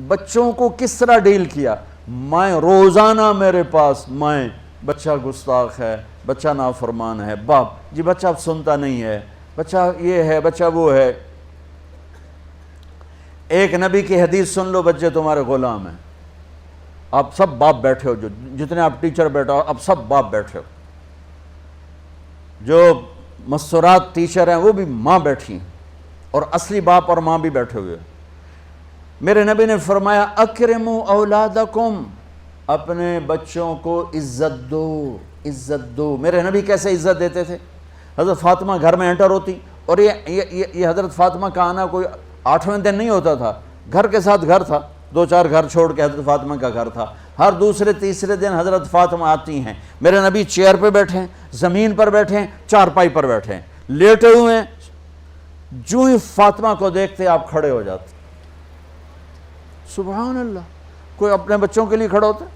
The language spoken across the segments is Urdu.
بچوں کو کس طرح ڈیل کیا؟ میں روزانہ میرے پاس بچہ گستاخ ہے، بچہ نافرمان ہے، باپ جی بچہ اب سنتا نہیں ہے، بچہ یہ ہے، بچہ وہ ہے۔ ایک نبی کی حدیث سن لو، بچے تمہارے غلام ہیں، آپ سب باپ بیٹھے ہو، جتنے آپ ٹیچر بیٹھا ہو اب سب باپ بیٹھے ہو، جو مستورات ٹیچر ہیں وہ بھی ماں بیٹھی ہیں، اور اصلی باپ اور ماں بھی بیٹھے ہوئے۔ میرے نبی نے فرمایا اکرموا اولادکم، اپنے بچوں کو عزت دو، عزت دو۔ میرے نبی کیسے عزت دیتے تھے؟ حضرت فاطمہ گھر میں انٹر ہوتی، اور یہ حضرت فاطمہ کا آنا کوئی 8ویں دن نہیں ہوتا تھا، گھر کے ساتھ گھر تھا، 2-4 گھر چھوڑ کے حضرت فاطمہ کا گھر تھا، ہر دوسرے تیسرے دن حضرت فاطمہ آتی ہیں، میرے نبی چیئر پہ بیٹھے ہیں، زمین پر بیٹھے ہیں، چارپائی پر بیٹھے ہیں، لیٹے ہوئے ہیں، جو ہی فاطمہ کو دیکھتے آپ کھڑے ہو جاتے۔ سبحان اللہ، کوئی اپنے بچوں کے لیے کھڑا ہوتا ہے؟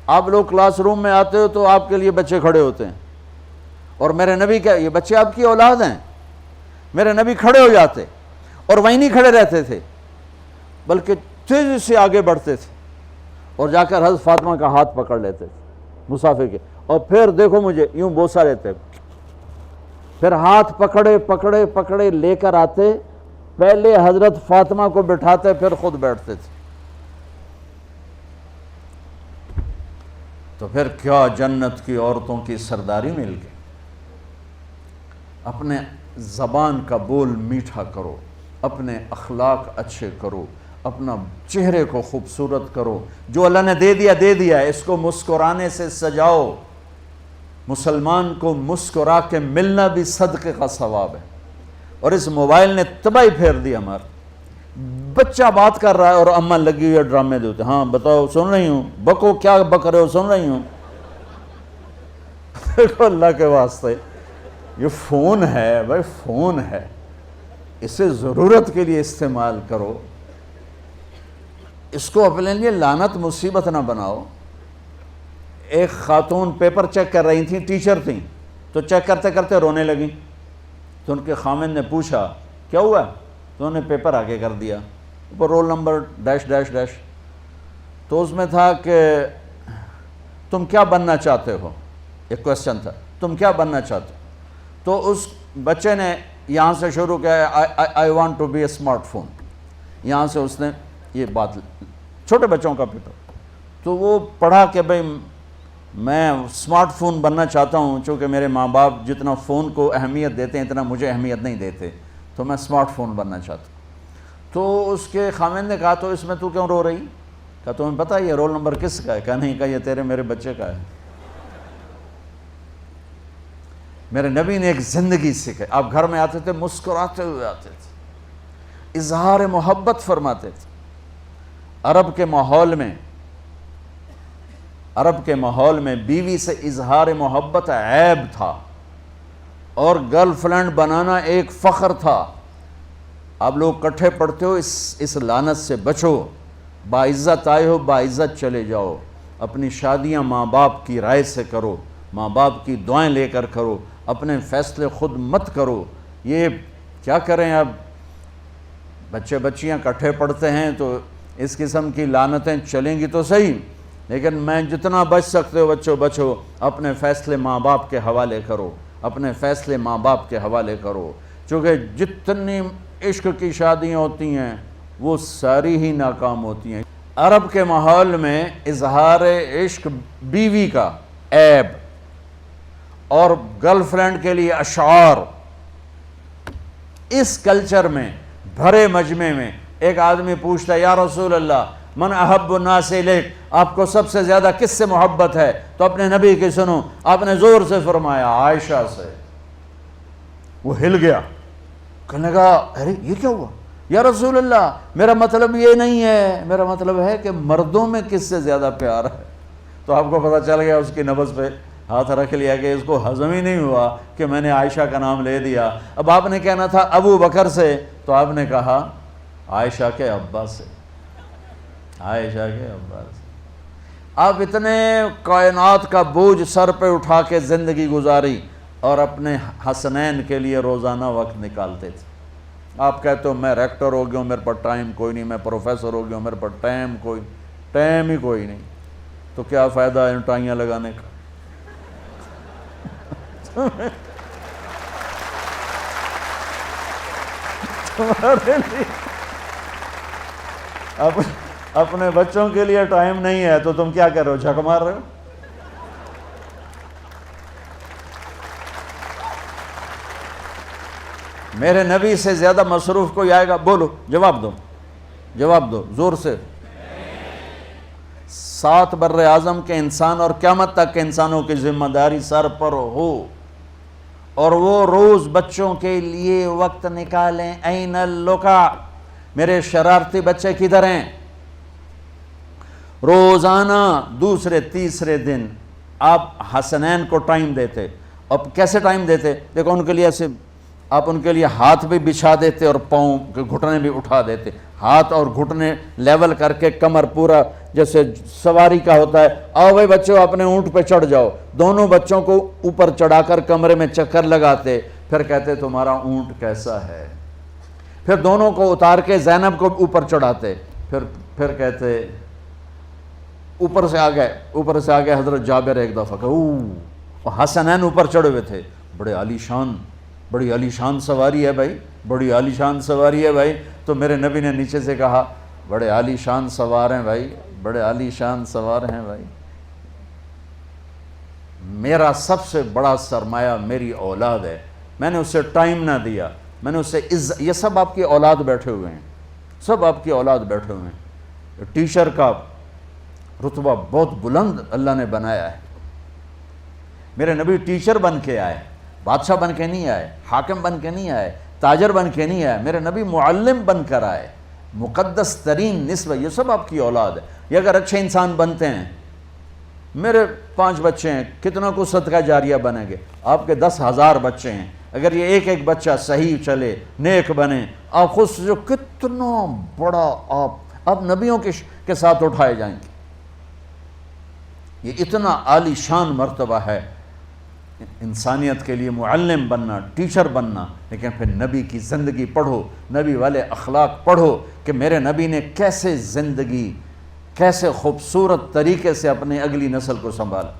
آپ لوگ کلاس روم میں آتے ہو تو آپ کے لیے بچے کھڑے ہوتے ہیں، اور میرے نبی کیا یہ بچے آپ کی اولاد ہیں؟ میرے نبی کھڑے ہو جاتے، اور وہیں نہیں کھڑے رہتے تھے بلکہ تیزی سے آگے بڑھتے تھے، اور جا کر حضرت فاطمہ کا ہاتھ پکڑ لیتے تھے مسافر کے، اور پھر دیکھو مجھے یوں بوسہ لیتے، پھر ہاتھ پکڑے پکڑے پکڑے لے کر آتے، پہلے حضرت فاطمہ کو بٹھاتے پھر خود بیٹھتے تھے۔ تو پھر کیا جنت کی عورتوں کی سرداری مل گئی۔ اپنے زبان کا بول میٹھا کرو، اپنے اخلاق اچھے کرو، اپنا چہرے کو خوبصورت کرو، جو اللہ نے دے دیا اس کو مسکرانے سے سجاؤ۔ مسلمان کو مسکرا کے ملنا بھی صدقے کا ثواب ہے، اور اس موبائل نے تباہی پھیر دی ہمارا۔ بچہ بات کر رہا ہے اور اماں لگی ہوئی ہے ڈرامے دیتے، ہاں بتاؤ سن رہی ہوں، بکو کیا بک رہے ہو، سن رہی ہوں۔ دیکھو اللہ کے واسطے یہ فون ہے بھائی، فون ہے، اسے ضرورت کے لیے استعمال کرو، اس کو اپنے لیے لعنت مصیبت نہ بناؤ۔ ایک خاتون پیپر چیک کر رہی تھیں، ٹیچر تھیں، تو چیک کرتے کرتے رونے لگیں، تو ان کے خامند نے پوچھا کیا ہوا؟ تو انہوں نے پیپر آگے کر دیا، اوپر roll number dash dash dash, تو اس میں تھا کہ تم کیا بننا چاہتے ہو، ایک کویسچن تھا، تم کیا بننا چاہتے ہو؟ تو اس بچے نے یہاں سے شروع کیا، I want to be a smart phone, یہاں سے اس نے یہ بات، چھوٹے بچوں کا پیپر، تو وہ پڑھا کہ بھئی میں اسمارٹ فون بننا چاہتا ہوں، چونکہ میرے ماں باپ جتنا فون کو اہمیت دیتے ہیں اتنا مجھے اہمیت نہیں دیتے، تو میں اسمارٹ فون بننا چاہتا ہوں۔ تو اس کے خامند نے کہا تو اس میں تو کیوں رو رہی؟ کہا تمہیں پتہ ہے یہ رول نمبر کس کا ہے؟ کہا نہیں، کہا یہ تیرے میرے بچے کا ہے۔ میرے نبی نے ایک زندگی سکھائی، آپ گھر میں آتے تھے مسکراتے ہوئے آتے تھے، اظہار محبت فرماتے تھے۔ عرب کے ماحول میں بیوی سے اظہار محبت عیب تھا، اور گرل فرینڈ بنانا ایک فخر تھا۔ آپ لوگ کٹھے پڑھتے ہو، اس لعنت سے بچو، باعزت آئے ہو باعزت چلے جاؤ، اپنی شادیاں ماں باپ کی رائے سے کرو، ماں باپ کی دعائیں لے کر کرو، اپنے فیصلے خود مت کرو۔ یہ کیا کریں، اب بچے بچیاں کٹھے پڑھتے ہیں تو اس قسم کی لعنتیں چلیں گی تو صحیح، لیکن میں جتنا بچ سکتے ہو بچو بچو، اپنے فیصلے ماں باپ کے حوالے کرو، اپنے فیصلے ماں باپ کے حوالے کرو، چونکہ جتنی عشق کی شادیاں ہوتی ہیں وہ ساری ہی ناکام ہوتی ہیں۔ عرب کے ماحول میں اظہار عشق بیوی کا عیب، اور گرل فرینڈ کے لیے اشعار، اس کلچر میں بھرے مجمع میں ایک آدمی پوچھتا ہے یا رسول اللہ من احب الناس الیک، آپ کو سب سے زیادہ کس سے محبت ہے؟ تو اپنے نبی کی سنو، آپ نے زور سے فرمایا عائشہ سے۔ وہ ہل گیا، کہنے لگا ارے یہ کیا ہوا یا رسول اللہ، میرا مطلب یہ نہیں ہے، میرا مطلب ہے کہ مردوں میں کس سے زیادہ پیار ہے۔ تو آپ کو پتہ چل گیا، اس کی نبض پہ ہاتھ رکھ لیا کہ اس کو ہضم ہی نہیں ہوا کہ میں نے عائشہ کا نام لے دیا۔ اب آپ نے کہنا تھا ابو بکر سے، تو آپ نے کہا عائشہ کے ابا سے، عائشہ کے ابا سے۔ آپ اتنے کائنات کا بوجھ سر پہ اٹھا کے زندگی گزاری، اور اپنے حسنین کے لیے روزانہ وقت نکالتے تھے، آپ کہتے ہو میں ریکٹر ہو گیا ہوں، میرے پاس ٹائم کوئی نہیں، میں پروفیسر ہو گیا ہوں، میرے پاس ٹائم ہی کوئی نہیں، تو کیا فائدہ ہے ٹائیاں لگانے کا؟ تمہارے لیے اپنے بچوں کے لیے ٹائم نہیں ہے تو تم کیا کر رہے ہو، جھک مار رہے ہو؟ میرے نبی سے زیادہ مصروف کوئی آئے گا؟ بولو، جواب دو زور سے۔ 7 بر اعظم کے انسان اور قیامت تک کے انسانوں کی ذمہ داری سر پر ہو، اور وہ روز بچوں کے لیے وقت نکالیں۔ این اللقا، میرے شرارتی بچے کدھر ہیں؟ روزانہ دوسرے تیسرے دن آپ حسنین کو ٹائم دیتے۔ اب کیسے ٹائم دیتے؟ دیکھو ان کے لیے ایسے آپ ان کے لیے ہاتھ بھی بچھا دیتے اور پاؤں کے گھٹنے بھی اٹھا دیتے، ہاتھ اور گھٹنے لیول کر کے، کمر پورا جیسے سواری کا ہوتا ہے۔ آؤ بھائی بچوں اپنے اونٹ پہ چڑھ جاؤ، دونوں بچوں کو اوپر چڑھا کر کمرے میں چکر لگاتے، پھر کہتے تمہارا اونٹ کیسا ہے، پھر دونوں کو اتار کے زینب کو اوپر چڑھاتے، پھر کہتے اوپر سے آ گئے حضرت جابر ایک دفعہ کہ حسنین اوپر چڑھے ہوئے تھے، بڑی عالی شان سواری ہے بھائی، بڑی عالی شان سواری ہے بھائی، تو میرے نبی نے نیچے سے کہا بڑے عالی شان سوار ہیں بھائی، بڑے عالی شان سوار ہیں بھائی، میرا سب سے بڑا سرمایہ میری اولاد ہے، میں نے اسے ٹائم نہ دیا، میں نے اسے یہ سب آپ کی اولاد بیٹھے ہوئے ہیں، سب آپ کی اولاد بیٹھے ہوئے ہیں۔ ٹیچر کا رتبہ بہت بلند اللہ نے بنایا ہے، میرے نبی ٹیچر بن کے آئے، بادشاہ بن کے نہیں آئے، حاکم بن کے نہیں آئے، تاجر بن کے نہیں آئے، میرے نبی معلم بن کر آئے، مقدس ترین نسبہ، یہ سب آپ کی اولاد ہے۔ یہ اگر اچھے انسان بنتے ہیں، میرے 5 بچے ہیں، کتنا کو صدقہ جاریہ بنیں گے؟ آپ کے 10,000 بچے ہیں، اگر یہ ایک بچہ صحیح چلے، نیک بنے، آپ خود سے جو کتنا بڑا آپ نبیوں کے ساتھ اٹھائے جائیں گے۔ یہ اتنا عالی شان مرتبہ ہے انسانیت کے لیے، معلم بننا، ٹیچر بننا، لیکن پھر نبی کی زندگی پڑھو، نبی والے اخلاق پڑھو کہ میرے نبی نے کیسے زندگی، کیسے خوبصورت طریقے سے اپنے اگلی نسل کو سنبھالا۔